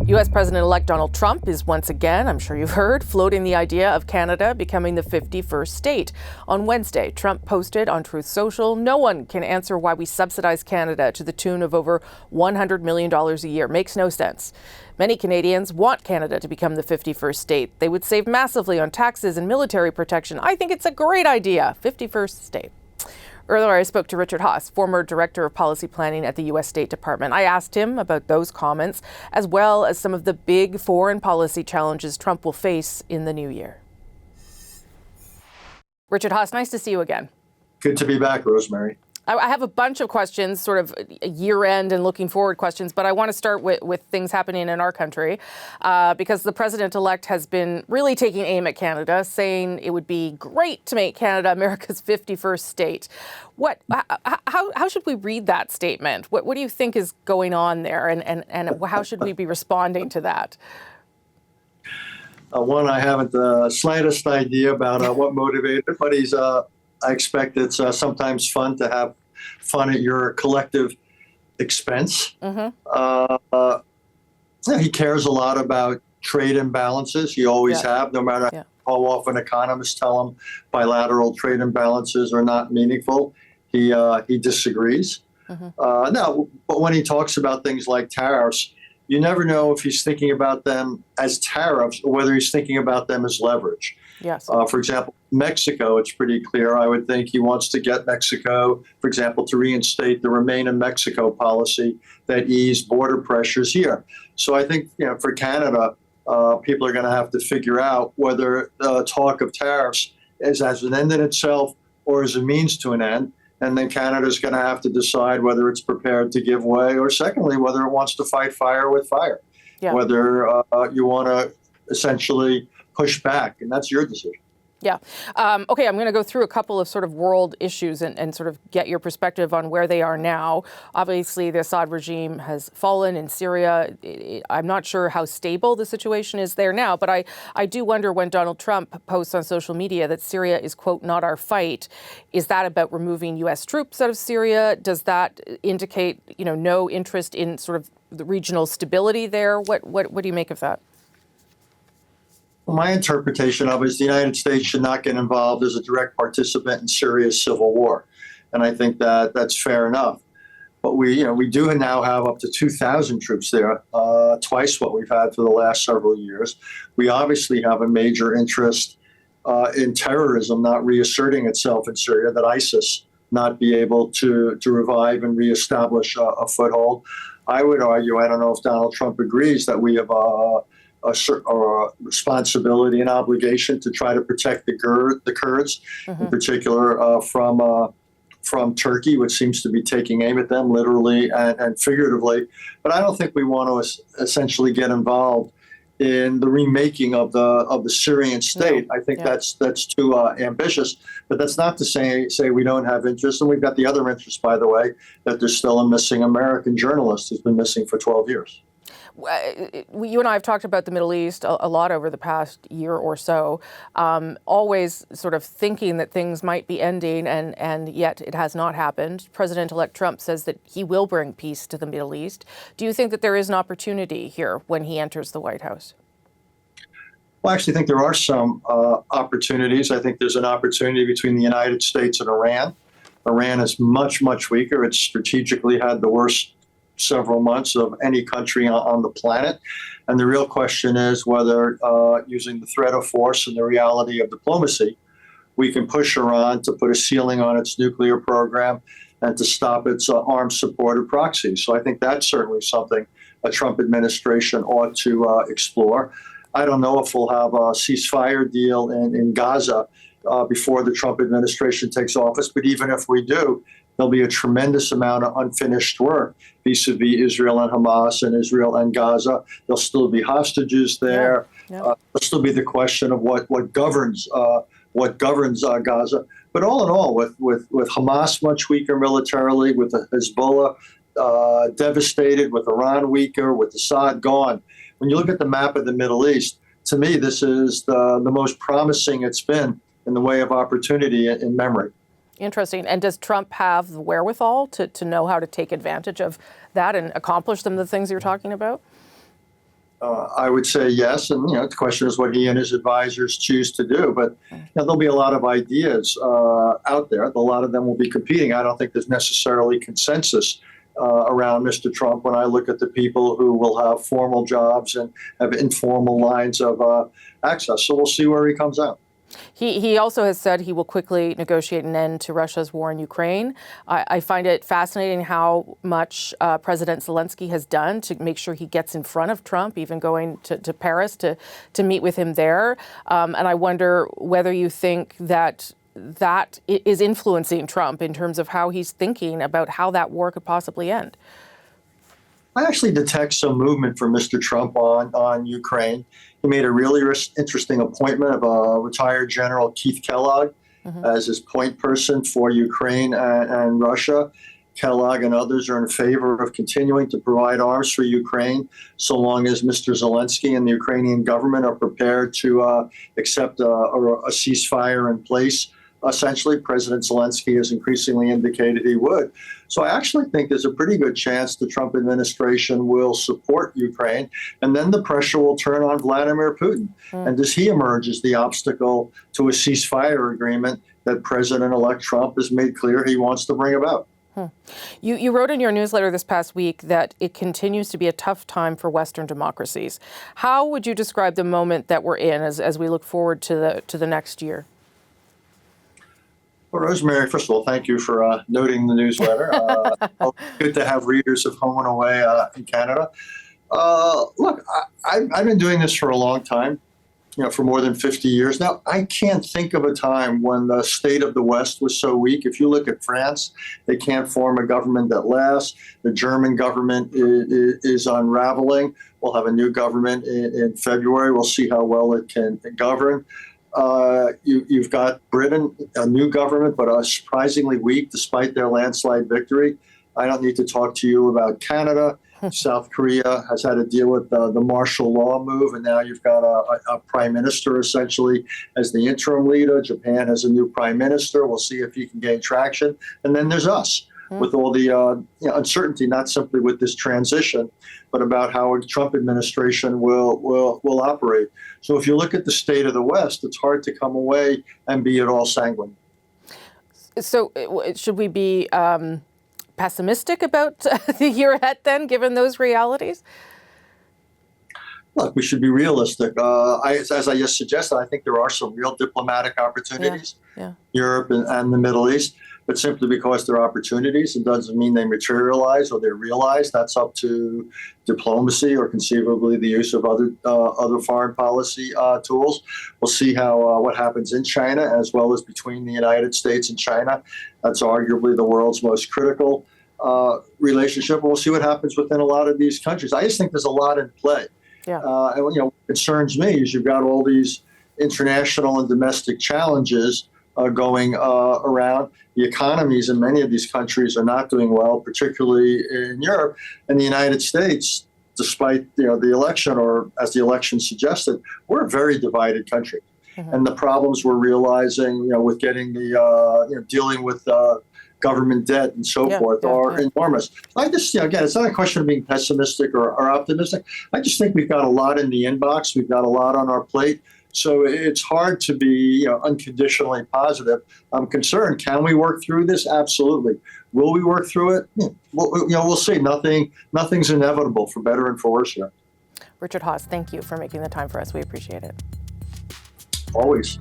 U.S. President-elect Donald Trump is once again, I'm sure you've heard, floating the idea of Canada becoming the 51st state. On Wednesday, Trump posted on Truth Social, "No one can answer why we subsidize Canada to the tune of over $100 million a year. Makes no sense. Many Canadians want Canada to become the 51st state. They would save massively on taxes and military protection. I think it's a great idea. 51st state." Earlier, I spoke to Richard Haass, former Director of Policy Planning at the U.S. State Department. I asked him about those comments, as well as some of the big foreign policy challenges Trump will face in the new year. Richard Haass, nice to see you again. Good to be back, Rosemary. I have a bunch of questions, sort of year-end and looking forward questions, but I want to start with things happening in our country because the president-elect has been really taking aim at Canada, saying it would be great to make Canada America's 51st state. How should we read that statement? What do you think is going on there, and how should we be responding to that? One, I haven't the slightest idea about what motivated it, but I expect it's sometimes fun to have fun at your collective expense. Mm-hmm. He cares a lot about trade imbalances. He always have, no matter how often economists tell him bilateral trade imbalances are not meaningful. He disagrees. Mm-hmm. No, but when he talks about things like tariffs, you never know if he's thinking about them as tariffs or whether he's thinking about them as leverage. Yes. For example, Mexico, it's pretty clear. I would think he wants to get Mexico, for example, to reinstate the Remain in Mexico policy that eased border pressures here. So I think, for Canada, people are going to have to figure out whether talk of tariffs is as an end in itself or as a means to an end. And then Canada's going to have to decide whether it's prepared to give way, or secondly, whether it wants to fight fire with fire, whether you want to essentially push back, and that's your decision. Yeah. Okay, I'm going to go through a couple of sort of world issues and sort of get your perspective on where they are now. Obviously, the Assad regime has fallen in Syria. I'm not sure how stable the situation is there now, but I do wonder when Donald Trump posts on social media that Syria is, quote, not our fight. Is that about removing U.S. troops out of Syria? Does that indicate, no interest in sort of the regional stability there? What do you make of that? My interpretation of it is the United States should not get involved as a direct participant in Syria's civil war. And I think that that's fair enough. But we do now have up to 2,000 troops there, twice what we've had for the last several years. We obviously have a major interest in terrorism not reasserting itself in Syria, that ISIS not be able to revive and reestablish a foothold. I would argue, I don't know if Donald Trump agrees, that we have a responsibility and obligation to try to protect the Kurds, mm-hmm. in particular from Turkey, which seems to be taking aim at them literally and figuratively. But I don't think we want to essentially get involved in the remaking of the Syrian state. I think that's too ambitious. But that's not to say we don't have interest. And we've got the other interest, by the way, that there's still a missing American journalist who's been missing for 12 years. You and I have talked about the Middle East a lot over the past year or so, always sort of thinking that things might be ending, and yet it has not happened. President-elect Trump says that he will bring peace to the Middle East. Do you think that there is an opportunity here when he enters the White House? Well, I actually think there are some opportunities. I think there's an opportunity between the United States and Iran. Iran is much, much weaker. It's strategically had the worst several months of any country on the planet. And the real question is whether using the threat of force and the reality of diplomacy, we can push Iran to put a ceiling on its nuclear program and to stop its arms-supported proxies. So I think that's certainly something a Trump administration ought to explore. I don't know if we'll have a ceasefire deal in Gaza before the Trump administration takes office, but even if we do, there'll be a tremendous amount of unfinished work vis-a-vis Israel and Hamas and Israel and Gaza. There'll still be hostages there. There'll still be the question of what governs Gaza. But all in all, with Hamas much weaker militarily, with the Hezbollah devastated, with Iran weaker, with Assad gone, when you look at the map of the Middle East, to me, this is the most promising it's been in the way of opportunity in memory. Interesting. And does Trump have the wherewithal to know how to take advantage of that and accomplish some of the things you're talking about? I would say yes, and the question is what he and his advisors choose to do. But there'll be a lot of ideas out there. A lot of them will be competing. I don't think there's necessarily consensus around Mr. Trump when I look at the people who will have formal jobs and have informal lines of access. So we'll see where he comes out. He also has said he will quickly negotiate an end to Russia's war in Ukraine. I find it fascinating how much President Zelensky has done to make sure he gets in front of Trump, even going to Paris to meet with him there. And I wonder whether you think that is influencing Trump in terms of how he's thinking about how that war could possibly end. I actually detect some movement from Mr. Trump on Ukraine. He made a really interesting appointment of retired General Keith Kellogg as his point person for Ukraine and Russia. Kellogg and others are in favor of continuing to provide arms for Ukraine so long as Mr. Zelensky and the Ukrainian government are prepared to accept a ceasefire in place. Essentially, President Zelensky has increasingly indicated he would. So I actually think there's a pretty good chance the Trump administration will support Ukraine, and then the pressure will turn on Vladimir Putin. And does he emerge as the obstacle to a ceasefire agreement that President-elect Trump has made clear he wants to bring about? You wrote in your newsletter this past week that it continues to be a tough time for Western democracies. How would you describe the moment that we're in as we look forward to the next year? Well, Rosemary, first of all, thank you for noting the newsletter. Good to have readers of Home and Away in Canada. Look, I've been doing this for a long time, for more than 50 years now. I can't think of a time when the state of the West was so weak. If you look at France, they can't form a government that lasts. The German government is unraveling. We'll have a new government in February. We'll see how well it can govern. You've got Britain, a new government, but surprisingly weak despite their landslide victory. I don't need to talk to you about Canada. South Korea has had to deal with the martial law move, and now you've got a prime minister essentially as the interim leader. Japan has a new prime minister. We'll see if he can gain traction. And then there's us with all the uncertainty, not simply with this transition, but about how a Trump administration will operate. So if you look at the state of the West, it's hard to come away and be at all sanguine. So should we be pessimistic about the year ahead then, given those realities? Look, we should be realistic. As I just suggested, I think there are some real diplomatic opportunities, Europe and the Middle East. But simply because they're opportunities, it doesn't mean they materialize or they're realized. That's up to diplomacy or conceivably the use of other foreign policy tools. We'll see how what happens in China as well as between the United States and China. That's arguably the world's most critical relationship. We'll see what happens within a lot of these countries. I just think there's a lot in play. And what concerns me is you've got all these international and domestic challenges going around. The economies in many of these countries are not doing well, particularly in Europe. And the United States, despite the election, or as the election suggested, we're a very divided country. And the problems we're realizing, with getting dealing with government debt and so forth are enormous. I just, again, it's not a question of being pessimistic or optimistic. I just think we've got a lot in the inbox. We've got a lot on our plate. So it's hard to be unconditionally positive. I'm concerned. Can we work through this? Absolutely. Will we work through it? We'll see. Nothing's inevitable, for better and for worse here. Richard Haass, thank you for making the time for us. We appreciate it. Always.